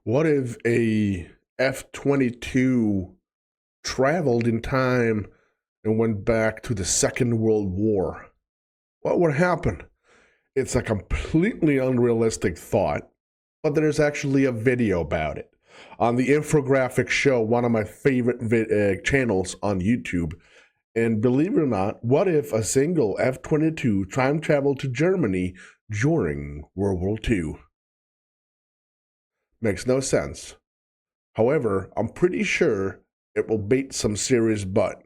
What if a F-22 traveled in time and went back to the Second World War? What would happen? It's a completely unrealistic thought, but there's actually a video about it. On the Infographic Show, one of my favorite channels on YouTube. And believe it or not, what if a single F-22 time traveled to Germany during World War II? Makes no sense. However, I'm pretty sure it will bait some serious butt.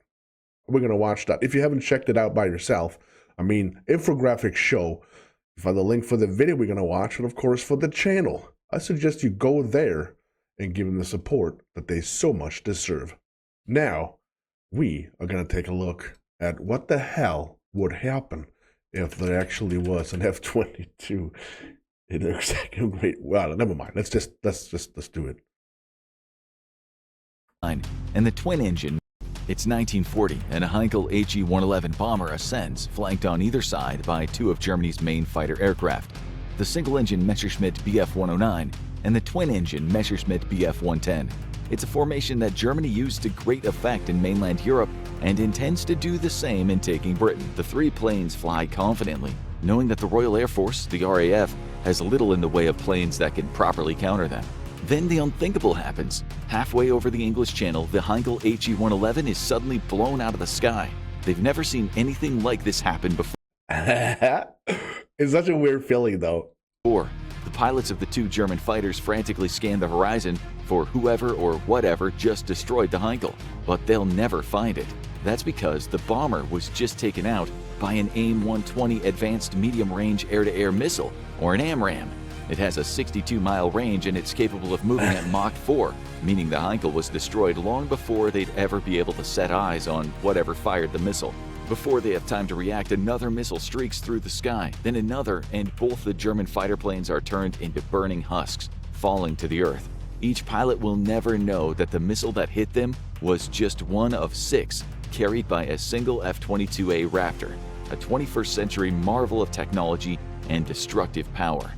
We're going to watch that. If you haven't checked it out by yourself, Infographic Show, you find the link for the video we're going to watch, and of course for the channel. I suggest you go there and give them the support that they so much deserve. Now, we are going to take a look at what the hell would happen if there actually was an F-22 in their second great. Well, never mind. Let's do it. And the twin engine. It's 1940, and a Heinkel HE-111 bomber ascends, flanked on either side by two of Germany's main fighter aircraft, the single-engine Messerschmitt Bf-109 and the twin-engine Messerschmitt Bf-110. It's a formation that Germany used to great effect in mainland Europe and intends to do the same in taking Britain. The three planes fly confidently, knowing that the Royal Air Force, the RAF, has little in the way of planes that can properly counter them. Then the unthinkable happens. Halfway over the English Channel, the Heinkel HE-111 is suddenly blown out of the sky. They've never seen anything like this happen before. It's such a weird feeling, though. The pilots of the two German fighters frantically scan the horizon for whoever or whatever just destroyed the Heinkel, but they'll never find it. That's because the bomber was just taken out by an AIM-120 Advanced Medium-Range Air-to-Air Missile, or an AMRAAM. It has a 62-mile range and it's capable of moving at Mach 4, meaning the Heinkel was destroyed long before they'd ever be able to set eyes on whatever fired the missile. Before they have time to react, another missile streaks through the sky, then another, and both the German fighter planes are turned into burning husks, falling to the earth. Each pilot will never know that the missile that hit them was just one of 6 carried by a single F-22A Raptor, a 21st century marvel of technology and destructive power.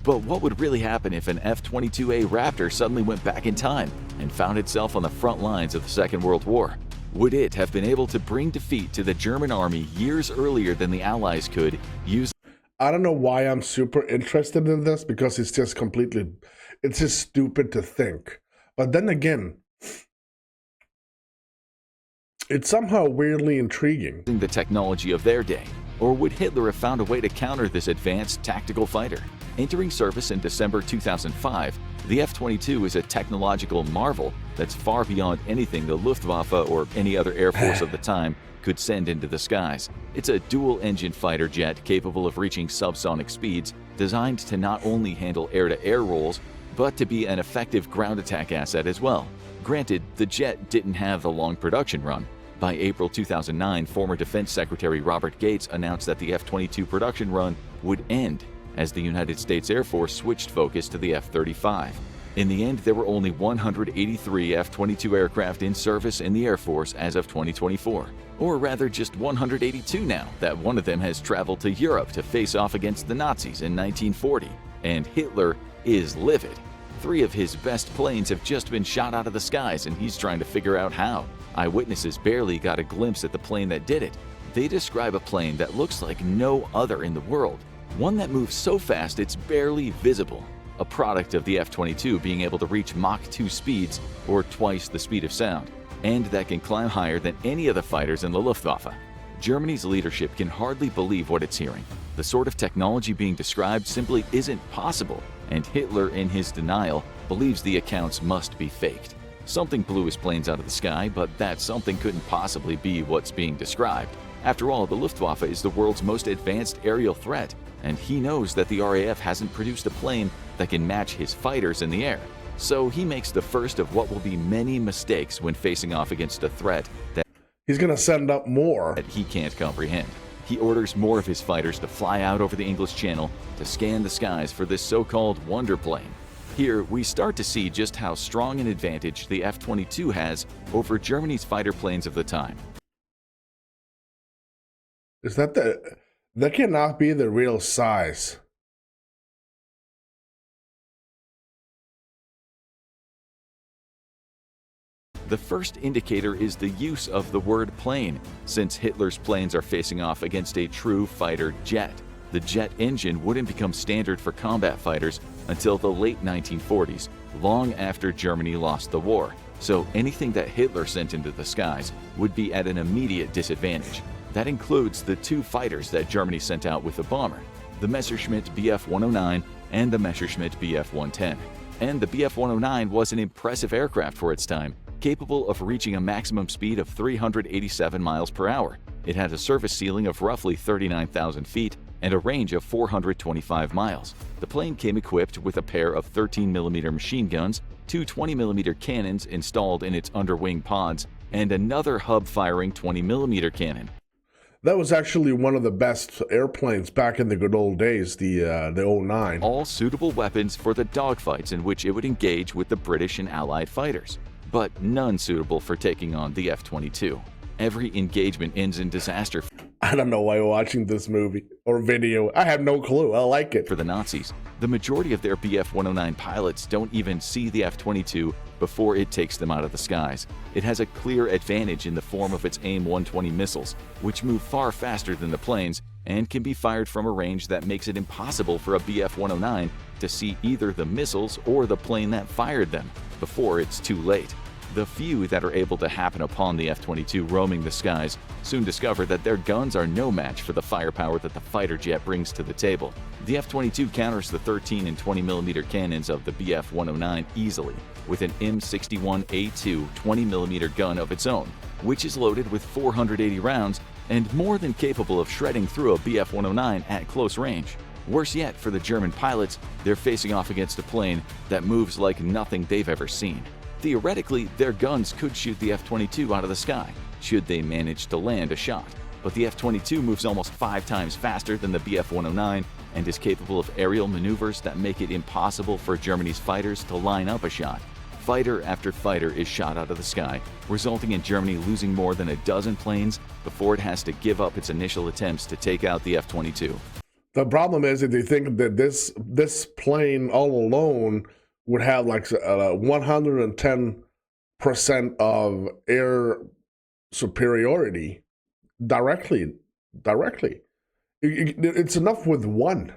But what would really happen if an F-22A Raptor suddenly went back in time and found itself on the front lines of the Second World War? Would it have been able to bring defeat to the German army years earlier than the Allies could use? I don't know why I'm super interested in this, because it's just stupid to think. But then again, it's somehow weirdly intriguing. The technology of their day. Or would Hitler have found a way to counter this advanced tactical fighter? Entering service in December 2005, the F-22 is a technological marvel that's far beyond anything the Luftwaffe or any other air force of the time could send into the skies. It's a dual-engine fighter jet capable of reaching subsonic speeds, designed to not only handle air-to-air roles, but to be an effective ground attack asset as well. Granted, the jet didn't have the long production run. By April 2009, former Defense Secretary Robert Gates announced that the F-22 production run would end as the United States Air Force switched focus to the F-35. In the end, there were only 183 F-22 aircraft in service in the Air Force as of 2024. Or rather, just 182 now, that one of them has traveled to Europe to face off against the Nazis in 1940. And Hitler is livid. 3 of his best planes have just been shot out of the skies, and he's trying to figure out how. Eyewitnesses barely got a glimpse at the plane that did it. They describe a plane that looks like no other in the world. One that moves so fast it's barely visible. A product of the F-22 being able to reach Mach 2 speeds, or twice the speed of sound, and that can climb higher than any of the fighters in the Luftwaffe. Germany's leadership can hardly believe what it's hearing. The sort of technology being described simply isn't possible, and Hitler, in his denial, believes the accounts must be faked. Something blew his planes out of the sky, but that something couldn't possibly be what's being described. After all, the Luftwaffe is the world's most advanced aerial threat, and he knows that the RAF hasn't produced a plane that can match his fighters in the air. So he makes the first of what will be many mistakes when facing off against a threat that he's going to send up more that he can't comprehend. He orders more of his fighters to fly out over the English Channel to scan the skies for this so-called wonder plane. Here, we start to see just how strong an advantage the F-22 has over Germany's fighter planes of the time. Is that that cannot be the real size. The first indicator is the use of the word plane, since Hitler's planes are facing off against a true fighter jet. The jet engine wouldn't become standard for combat fighters until the late 1940s, long after Germany lost the war, so anything that Hitler sent into the skies would be at an immediate disadvantage. That includes the two fighters that Germany sent out with the bomber, the Messerschmitt Bf-109 and the Messerschmitt Bf-110. And the Bf-109 was an impressive aircraft for its time, capable of reaching a maximum speed of 387 miles per hour. It had a surface ceiling of roughly 39,000 feet and a range of 425 miles. The plane came equipped with a pair of 13mm machine guns, two 20mm cannons installed in its underwing pods, and another hub-firing 20mm cannon. That was actually one of the best airplanes back in the good old days, the 09. All suitable weapons for the dogfights in which it would engage with the British and Allied fighters, but none suitable for taking on the F-22. Every engagement ends in disaster. I don't know why you're watching this movie or video. I have no clue. I like it. For the Nazis, the majority of their Bf-109 pilots don't even see the F-22 before it takes them out of the skies. It has a clear advantage in the form of its AIM-120 missiles, which move far faster than the planes and can be fired from a range that makes it impossible for a Bf-109 to see either the missiles or the plane that fired them before it's too late. The few that are able to happen upon the F-22 roaming the skies soon discover that their guns are no match for the firepower that the fighter jet brings to the table. The F-22 counters the 13 and 20mm cannons of the Bf-109 easily with an M61A2 20mm gun of its own, which is loaded with 480 rounds and more than capable of shredding through a Bf-109 at close range. Worse yet for the German pilots, they're facing off against a plane that moves like nothing they've ever seen. Theoretically, their guns could shoot the F-22 out of the sky, should they manage to land a shot. But the F-22 moves almost 5 times faster than the Bf-109 and is capable of aerial maneuvers that make it impossible for Germany's fighters to line up a shot. Fighter after fighter is shot out of the sky, resulting in Germany losing more than a dozen planes before it has to give up its initial attempts to take out the F-22. The problem is that they think that this plane all alone would have like 110% of air superiority directly. It's enough with one.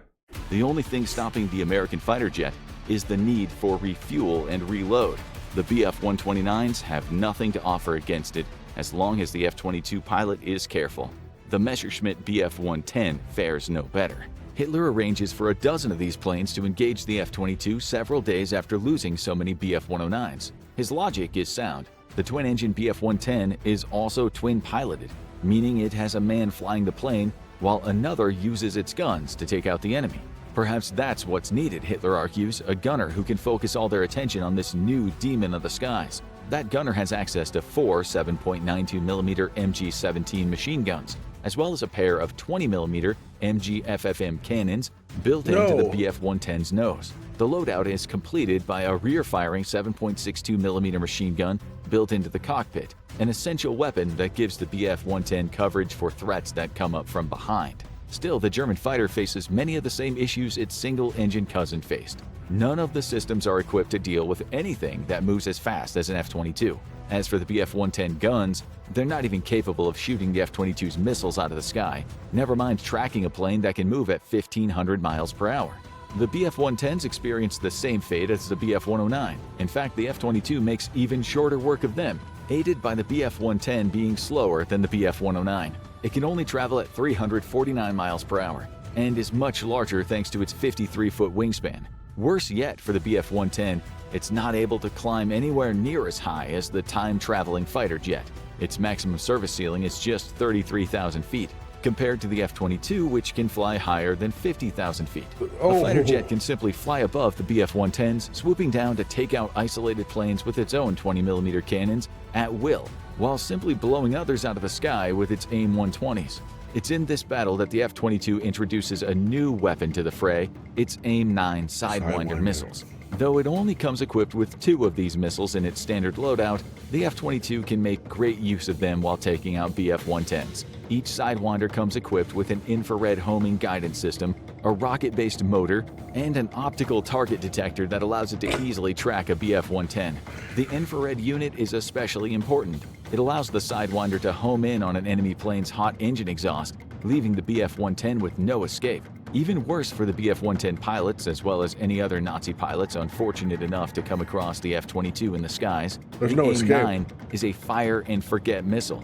The only thing stopping the American fighter jet is the need for refuel and reload. The Bf-129s have nothing to offer against it as long as the F-22 pilot is careful. The Messerschmitt Bf-110 fares no better. Hitler arranges for a dozen of these planes to engage the F-22 several days after losing so many Bf-109s. His logic is sound. The twin-engine Bf-110 is also twin-piloted, meaning it has a man flying the plane while another uses its guns to take out the enemy. Perhaps that's what's needed, Hitler argues, a gunner who can focus all their attention on this new demon of the skies. That gunner has access to 4 7.92mm MG-17 machine guns, as well as a pair of 20mm MG-FFM cannons built into the Bf-110's nose. The loadout is completed by a rear-firing 7.62mm machine gun built into the cockpit, an essential weapon that gives the Bf-110 coverage for threats that come up from behind. Still, the German fighter faces many of the same issues its single-engine cousin faced. None of the systems are equipped to deal with anything that moves as fast as an F-22. As for the Bf-110 guns, they're not even capable of shooting the F-22's missiles out of the sky, never mind tracking a plane that can move at 1,500 miles per hour. The Bf-110s experienced the same fate as the Bf-109. In fact, the F-22 makes even shorter work of them, aided by the Bf-110 being slower than the Bf-109. It can only travel at 349 miles per hour and is much larger thanks to its 53-foot wingspan. Worse yet for the Bf-110, it's not able to climb anywhere near as high as the time-traveling fighter jet. Its maximum service ceiling is just 33,000 feet, compared to the F-22, which can fly higher than 50,000 feet. A fighter jet can simply fly above the Bf-110s, swooping down to take out isolated planes with its own 20mm cannons at will, while simply blowing others out of the sky with its AIM-120s. It's in this battle that the F-22 introduces a new weapon to the fray, its AIM-9 Sidewinder missiles. Though it only comes equipped with 2 of these missiles in its standard loadout, the F-22 can make great use of them while taking out Bf-110s. Each Sidewinder comes equipped with an infrared homing guidance system, a a rocket-based motor, and an optical target detector that allows it to easily track a Bf-110. The infrared unit is especially important. It allows the Sidewinder to home in on an enemy plane's hot engine exhaust, leaving the Bf-110 with no escape. Even worse for the Bf-110 pilots, as well as any other Nazi pilots unfortunate enough to come across the F-22 in the skies, There's the no escape. AIM-9 is a fire-and-forget missile.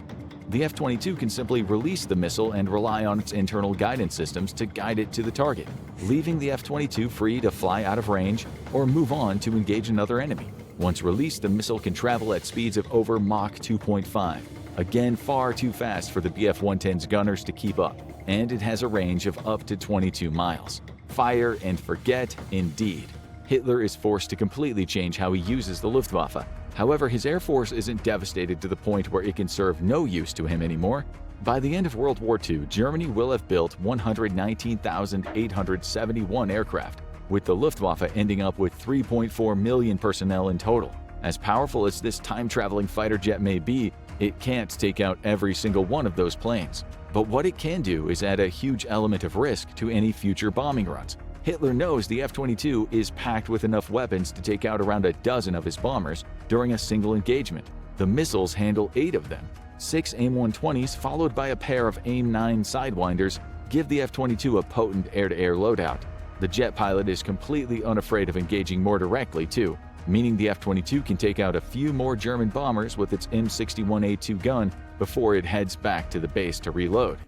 The F-22 can simply release the missile and rely on its internal guidance systems to guide it to the target, leaving the F-22 free to fly out of range or move on to engage another enemy. Once released, the missile can travel at speeds of over Mach 2.5, again far too fast for the Bf-110's gunners to keep up, and it has a range of up to 22 miles. Fire and forget indeed. Hitler is forced to completely change how he uses the Luftwaffe. However, his Air Force isn't devastated to the point where it can serve no use to him anymore. By the end of World War II, Germany will have built 119,871 aircraft, with the Luftwaffe ending up with 3.4 million personnel in total. As powerful as this time-traveling fighter jet may be, it can't take out every single one of those planes. But what it can do is add a huge element of risk to any future bombing runs. Hitler knows the F-22 is packed with enough weapons to take out around a dozen of his bombers during a single engagement. The missiles handle 8 of them. 6 AIM-120s followed by a pair of AIM-9 Sidewinders give the F-22 a potent air-to-air loadout. The jet pilot is completely unafraid of engaging more directly too, meaning the F-22 can take out a few more German bombers with its M61A2 gun before it heads back to the base to reload.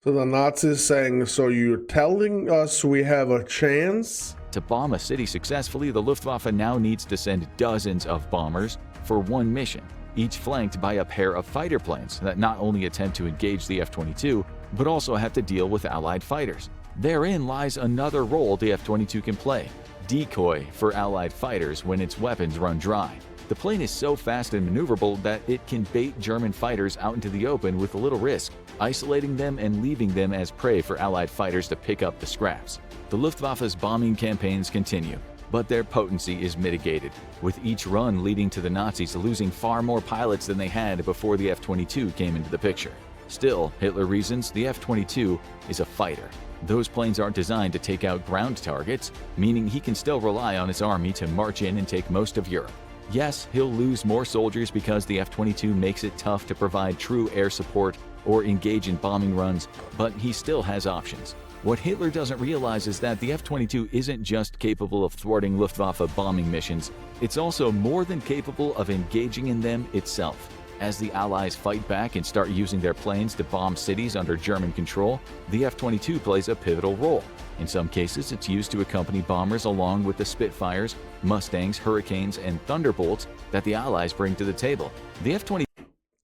So the Nazis saying, so you're telling us we have a chance? To bomb a city successfully, the Luftwaffe now needs to send dozens of bombers for one mission, each flanked by a pair of fighter planes that not only attempt to engage the F-22, but also have to deal with Allied fighters. Therein lies another role the F-22 can play: decoy for Allied fighters when its weapons run dry. The plane is so fast and maneuverable that it can bait German fighters out into the open with little risk, isolating them and leaving them as prey for Allied fighters to pick up the scraps. The Luftwaffe's bombing campaigns continue, but their potency is mitigated, with each run leading to the Nazis losing far more pilots than they had before the F-22 came into the picture. Still, Hitler reasons the F-22 is a fighter. Those planes aren't designed to take out ground targets, meaning he can still rely on his army to march in and take most of Europe. Yes, he'll lose more soldiers because the F-22 makes it tough to provide true air support or engage in bombing runs, but he still has options. What Hitler doesn't realize is that the F-22 isn't just capable of thwarting Luftwaffe bombing missions, it's also more than capable of engaging in them itself. As the Allies fight back and start using their planes to bomb cities under German control, the F-22 plays a pivotal role. In some cases, it's used to accompany bombers along with the Spitfires, Mustangs, Hurricanes, and Thunderbolts that the Allies bring to the table. The F-22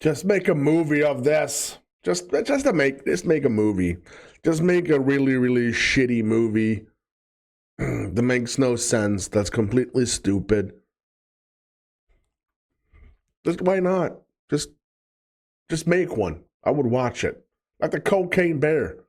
Just make a movie of this. Just make a movie. Just make a really, really shitty movie that makes no sense. That's completely stupid. Just why not? Just make one. I would watch it. Like the Cocaine Bear.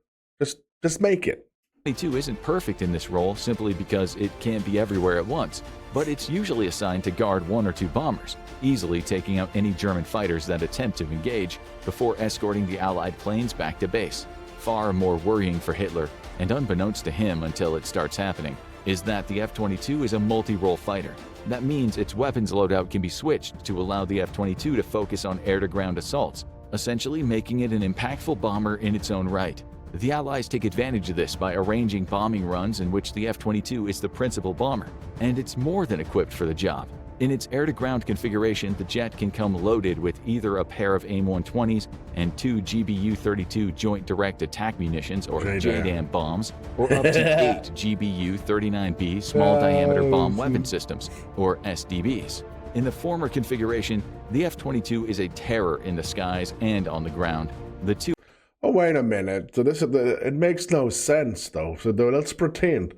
Just make it. F-22 isn't perfect in this role simply because it can't be everywhere at once, but it's usually assigned to guard 1 or 2 bombers, easily taking out any German fighters that attempt to engage before escorting the Allied planes back to base. Far more worrying for Hitler, and unbeknownst to him until it starts happening, is that the F-22 is a multi-role fighter. That means its weapons loadout can be switched to allow the F-22 to focus on air-to-ground assaults, essentially making it an impactful bomber in its own right. The Allies take advantage of this by arranging bombing runs in which the F-22 is the principal bomber, and it's more than equipped for the job. In its air-to-ground configuration, the jet can come loaded with either a pair of AIM-120s and 2 GBU-32 Joint Direct Attack Munitions or JDAM bombs, or up to 8 GBU-39B Small Diameter Bomb Weapon Systems, or SDBs. In the former configuration, the F-22 is a terror in the skies and on the ground. The two Oh, wait a minute. So it makes no sense, though. So let's pretend.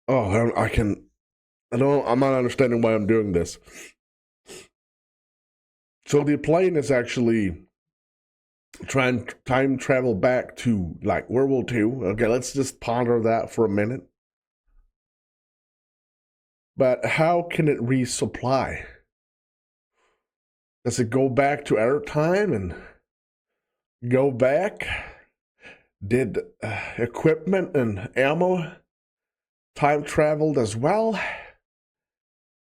Oh, I'm not understanding why I'm doing this. So the plane is actually trying to time travel back to, like, World War II. Okay, let's just ponder that for a minute. But how can it resupply? Does it go back to our time and go back? Did equipment and ammo time traveled as well?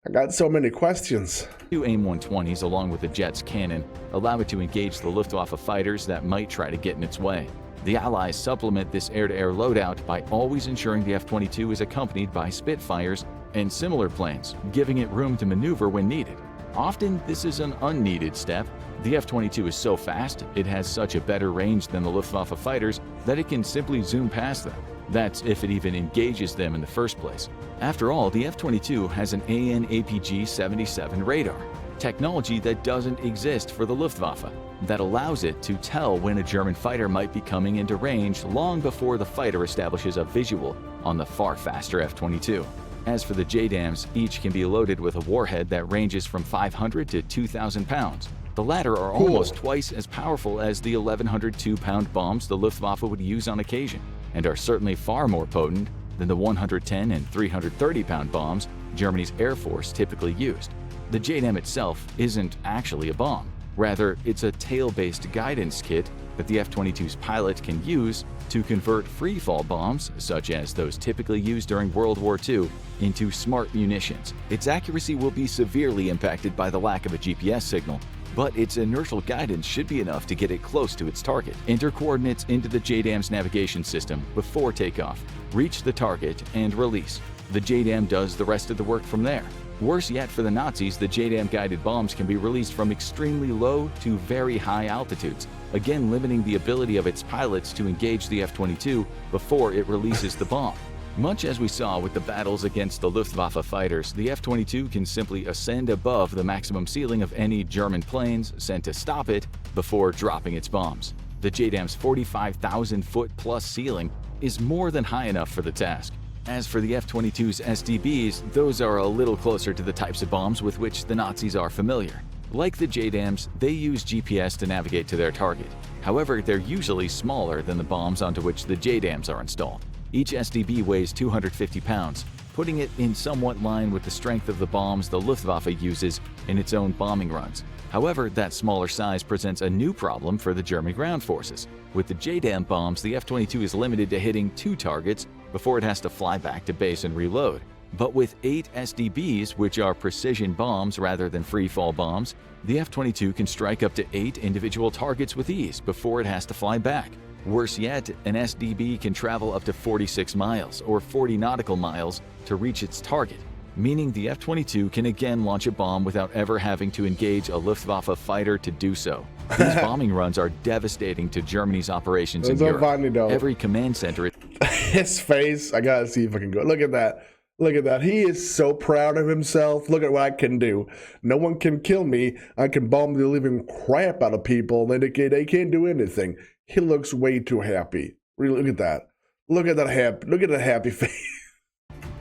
I got so many questions. Two AIM-120s, along with the jet's cannon, allow it to engage the Luftwaffe fighters that might try to get in its way. The Allies supplement this air-to-air loadout by always ensuring the F-22 is accompanied by Spitfires and similar planes, giving it room to maneuver when needed. Often, this is an unneeded step. The F-22 is so fast, it has such a better range than the Luftwaffe fighters that it can simply zoom past them. That's if it even engages them in the first place. After all, the F-22 has an AN/APG-77 radar, technology that doesn't exist for the Luftwaffe, that allows it to tell when a German fighter might be coming into range long before the fighter establishes a visual on the far faster F-22. As for the JDAMs, each can be loaded with a warhead that ranges from 500 to 2,000 pounds. The latter are almost twice as powerful as the 1,100 2-pound bombs the Luftwaffe would use on occasion, and are certainly far more potent than the 110 and 330-pound bombs Germany's Air Force typically used. The JDAM itself isn't actually a bomb. Rather, it's a tail-based guidance kit that the F-22's pilot can use to convert free-fall bombs, such as those typically used during World War II, into smart munitions. Its accuracy will be severely impacted by the lack of a GPS signal, but its inertial guidance should be enough to get it close to its target. Enter coordinates into the JDAM's navigation system before takeoff, reach the target, and release. The JDAM does the rest of the work from there. Worse yet for the Nazis, the JDAM-guided bombs can be released from extremely low to very high altitudes, again limiting the ability of its pilots to engage the F-22 before it releases the bomb. Much as we saw with the battles against the Luftwaffe fighters, the F-22 can simply ascend above the maximum ceiling of any German planes sent to stop it before dropping its bombs. The JDAM's 45,000-foot-plus ceiling is more than high enough for the task. As for the F-22's SDBs, those are a little closer to the types of bombs with which the Nazis are familiar. Like the JDAMs, they use GPS to navigate to their target. However, they're usually smaller than the bombs onto which the JDAMs are installed. Each SDB weighs 250 pounds, putting it in somewhat line with the strength of the bombs the Luftwaffe uses in its own bombing runs. However, that smaller size presents a new problem for the German ground forces. With the JDAM bombs, the F-22 is limited to hitting 2 targets before it has to fly back to base and reload. But with 8 SDBs, which are precision bombs rather than free-fall bombs, the F-22 can strike up to 8 individual targets with ease before it has to fly back. Worse yet, an SDB can travel up to 46 miles or 40 nautical miles to reach its target, meaning the F-22 can again launch a bomb without ever having to engage a Luftwaffe fighter to do so. These bombing runs are devastating to Germany's operations in Europe. Every command center... His face, I gotta see if I can go. Look at that. Look at that. He is so proud of himself. Look at what I can do. No one can kill me. I can bomb the living crap out of people. They can't do anything. He looks way too happy. Really, look at that. Look at that happy. Look at that happy face.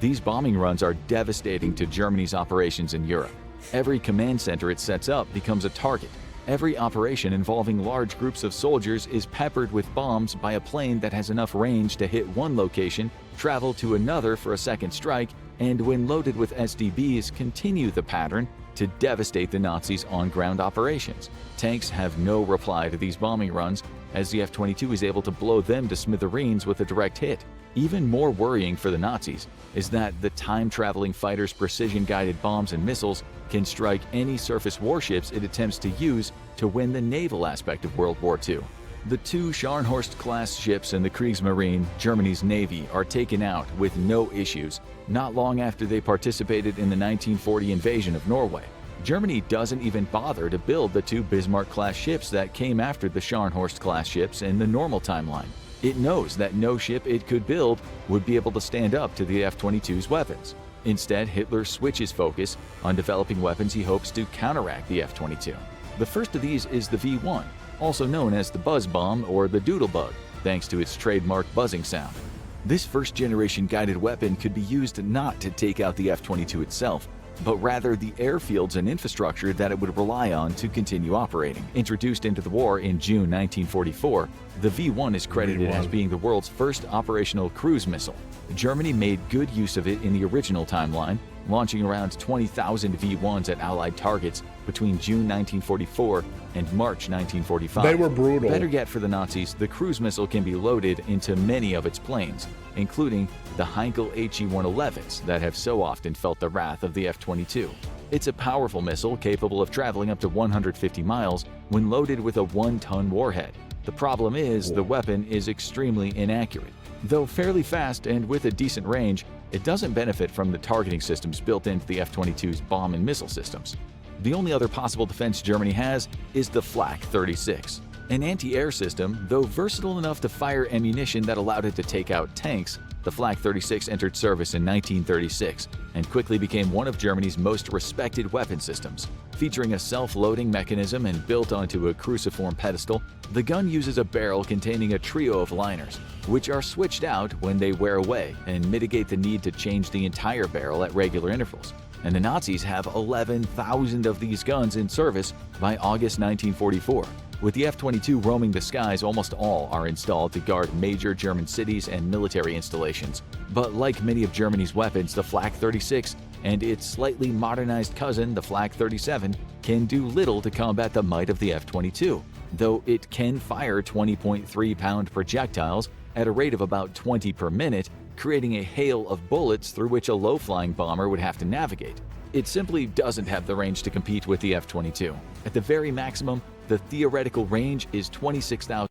These bombing runs are devastating to Germany's operations in Europe. Every command center it sets up becomes a target. Every operation involving large groups of soldiers is peppered with bombs by a plane that has enough range to hit one location, travel to another for a second strike, and when loaded with SDBs, continue the pattern to devastate the Nazis' on-ground operations. Tanks have no reply to these bombing runs, as the F-22 is able to blow them to smithereens with a direct hit. Even more worrying for the Nazis is that the time-traveling fighter's precision-guided bombs and missiles can strike any surface warships it attempts to use to win the naval aspect of World War II. The 2 Scharnhorst-class ships in the Kriegsmarine, Germany's navy, are taken out with no issues, not long after they participated in the 1940 invasion of Norway. Germany doesn't even bother to build the 2 Bismarck-class ships that came after the Scharnhorst-class ships in the normal timeline. It knows that no ship it could build would be able to stand up to the F-22's weapons. Instead, Hitler switches focus on developing weapons he hopes to counteract the F-22. The first of these is the V-1, also known as the buzz bomb or the doodlebug, thanks to its trademark buzzing sound. This first-generation guided weapon could be used not to take out the F-22 itself, but rather the airfields and infrastructure that it would rely on to continue operating. Introduced into the war in June 1944, the V-1 is credited as being the world's first operational cruise missile. Germany made good use of it in the original timeline, launching around 20,000 V-1s at Allied targets between June 1944 and March 1945. They were brutal. Better yet for the Nazis, the cruise missile can be loaded into many of its planes, including the Heinkel HE-111s that have so often felt the wrath of the F-22. It's a powerful missile capable of traveling up to 150 miles when loaded with a 1-ton warhead. The problem is the weapon is extremely inaccurate. Though fairly fast and with a decent range, it doesn't benefit from the targeting systems built into the F-22's bomb and missile systems. The only other possible defense Germany has is the Flak 36, an anti-air system. Though versatile enough to fire ammunition that allowed it to take out tanks, the Flak 36 entered service in 1936 and quickly became one of Germany's most respected weapon systems. Featuring a self-loading mechanism and built onto a cruciform pedestal, the gun uses a barrel containing a trio of liners, which are switched out when they wear away and mitigate the need to change the entire barrel at regular intervals. And the Nazis have 11,000 of these guns in service by August 1944. With the F-22 roaming the skies, almost all are installed to guard major German cities and military installations. But like many of Germany's weapons, the Flak 36 and its slightly modernized cousin, the Flak 37, can do little to combat the might of the F-22, though it can fire 20.3-pound projectiles at a rate of about 20 per minute, creating a hail of bullets through which a low-flying bomber would have to navigate. It simply doesn't have the range to compete with the F-22. At the very maximum, the theoretical range is 26,000.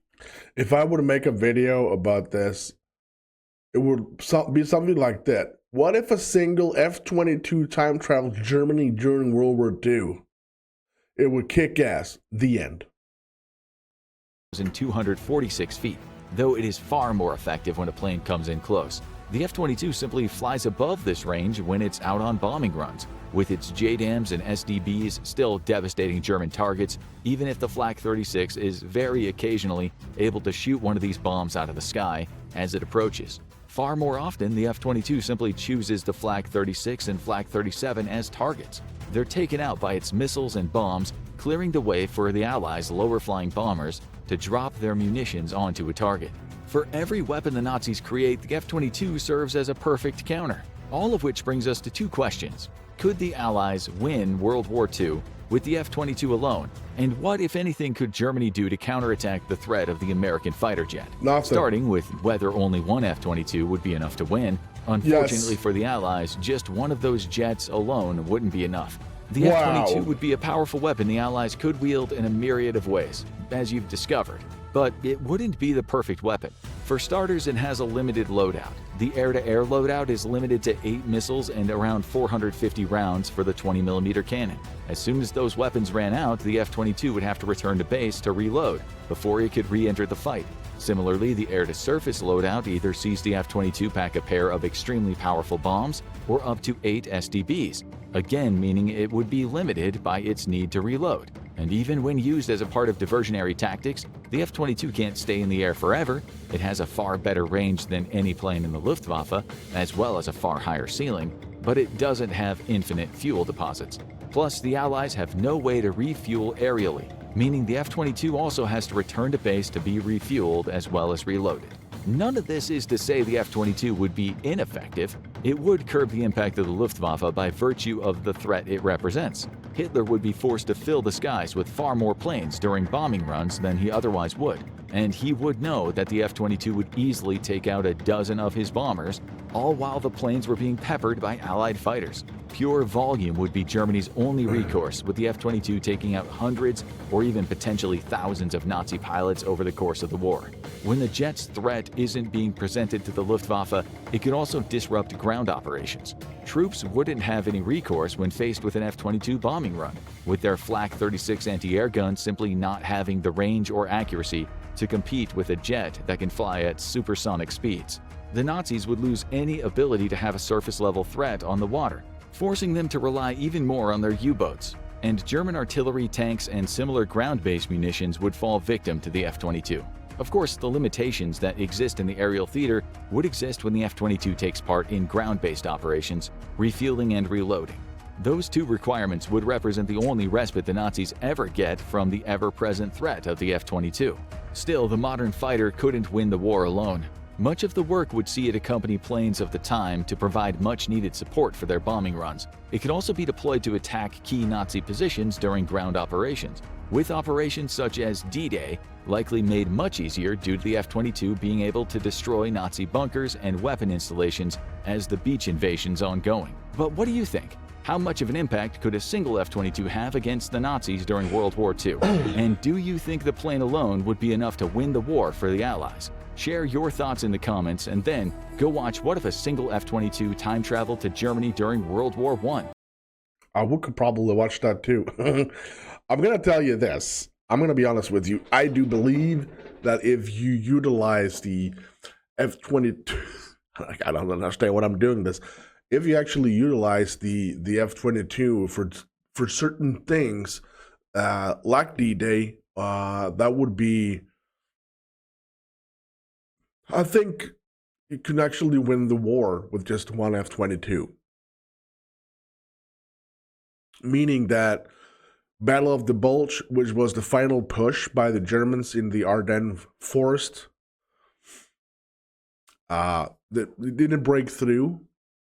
If I were to make a video about this, it would be something like that. What if a single F-22 time traveled Germany during World War II? It would kick ass. The end. 246 feet, though it is far more effective when a plane comes in close. The F-22 simply flies above this range when it's out on bombing runs, with its JDAMs and SDBs still devastating German targets, even if the Flak 36 is very occasionally able to shoot one of these bombs out of the sky as it approaches. Far more often, the F-22 simply chooses the Flak 36 and Flak 37 as targets. They're taken out by its missiles and bombs, clearing the way for the Allies' lower-flying bombers to drop their munitions onto a target. For every weapon the Nazis create, the F-22 serves as a perfect counter. All of which brings us to two questions. Could the Allies win World War II with the F-22 alone? And what, if anything, could Germany do to counterattack the threat of the American fighter jet? Nothing. Starting with whether only one F-22 would be enough to win. Unfortunately for the Allies, just one of those jets alone wouldn't be enough. The F-22 would be a powerful weapon the Allies could wield in a myriad of ways, as you've discovered. But it wouldn't be the perfect weapon. For starters, it has a limited loadout. The air-to-air loadout is limited to 8 missiles and around 450 rounds for the 20mm cannon. As soon as those weapons ran out, the F-22 would have to return to base to reload before it could re-enter the fight. Similarly, the air-to-surface loadout either sees the F-22 pack a pair of extremely powerful bombs or up to 8 SDBs, again meaning it would be limited by its need to reload. And even when used as a part of diversionary tactics, the F-22 can't stay in the air forever. It has a far better range than any plane in the Luftwaffe, as well as a far higher ceiling, but it doesn't have infinite fuel deposits. Plus, the Allies have no way to refuel aerially, meaning the F-22 also has to return to base to be refueled as well as reloaded. None of this is to say the F-22 would be ineffective. It would curb the impact of the Luftwaffe by virtue of the threat it represents. Hitler would be forced to fill the skies with far more planes during bombing runs than he otherwise would, and he would know that the F-22 would easily take out a dozen of his bombers, all while the planes were being peppered by Allied fighters. Pure volume would be Germany's only recourse, with the F-22 taking out hundreds or even potentially thousands of Nazi pilots over the course of the war. When the jet's threat isn't being presented to the Luftwaffe, it could also disrupt ground operations. Troops wouldn't have any recourse when faced with an F-22 bombing run, with their Flak 36 anti-air guns simply not having the range or accuracy to compete with a jet that can fly at supersonic speeds. The Nazis would lose any ability to have a surface-level threat on the water, forcing them to rely even more on their U-boats. And German artillery, tanks, and similar ground-based munitions would fall victim to the F-22. Of course, the limitations that exist in the aerial theater would exist when the F-22 takes part in ground-based operations, refueling and reloading. Those two requirements would represent the only respite the Nazis ever get from the ever-present threat of the F-22. Still, the modern fighter couldn't win the war alone. Much of the work would see it accompany planes of the time to provide much-needed support for their bombing runs. It could also be deployed to attack key Nazi positions during ground operations, with operations such as D-Day likely made much easier due to the F-22 being able to destroy Nazi bunkers and weapon installations as the beach invasion's ongoing. But what do you think? How much of an impact could a single F-22 have against the Nazis during World War II? And do you think the plane alone would be enough to win the war for the Allies? Share your thoughts in the comments and then go watch What If a Single F-22 Time Traveled to Germany During World War I. We could probably watch that too. I'm going to tell you this. I'm going to be honest with you. I do believe that if you utilize the F-22, I don't understand what I'm doing this. If you actually utilize the F-22 for certain things, like D-Day, that would be, I think you can actually win the war with just one F-22. Meaning that Battle of the Bulge, which was the final push by the Germans in the Ardennes forest, they didn't break through,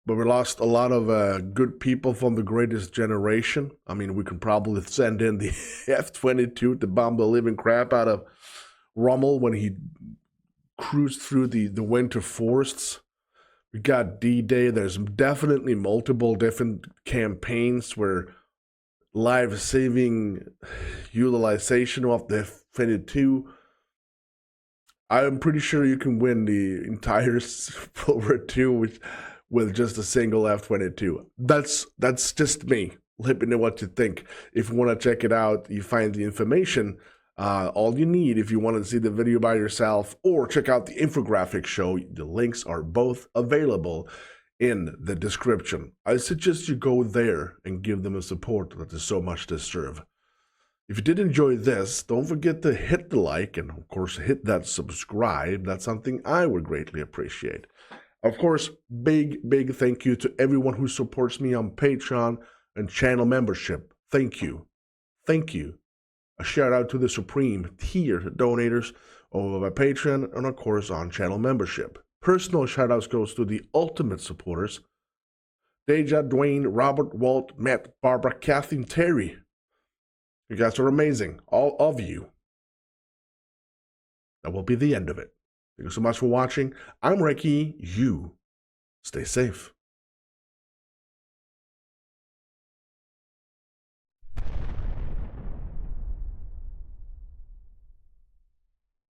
but we lost a lot of good people from the greatest generation. I mean, we could probably send in the F-22 to bomb the living crap out of Rommel when he cruised through the winter forests. We got D-Day. There's definitely multiple different campaigns where life-saving utilization of the F-22. I'm pretty sure you can win the entire World War II with just a single F-22. That's just me. Let me know what you think. If you want to check it out, you find the information. All you need if you want to see the video by yourself or check out the infographic show, the links are both available in the description. I suggest you go there and give them a support that is so much deserved. If you did enjoy this, don't forget to hit the like and of course hit that subscribe. That's something I would greatly appreciate. Of course, big thank you to everyone who supports me on Patreon and channel membership. Thank you. Thank you. A shout out to the supreme tier donators over my Patreon and of course on channel membership. Personal shout outs goes to the ultimate supporters: Deja, Dwayne, Robert, Walt, Matt, Barbara, Kathy, and Terry. You guys are amazing, all of you. That will be the end of it. Thank you so much for watching. I'm Recky. You stay safe.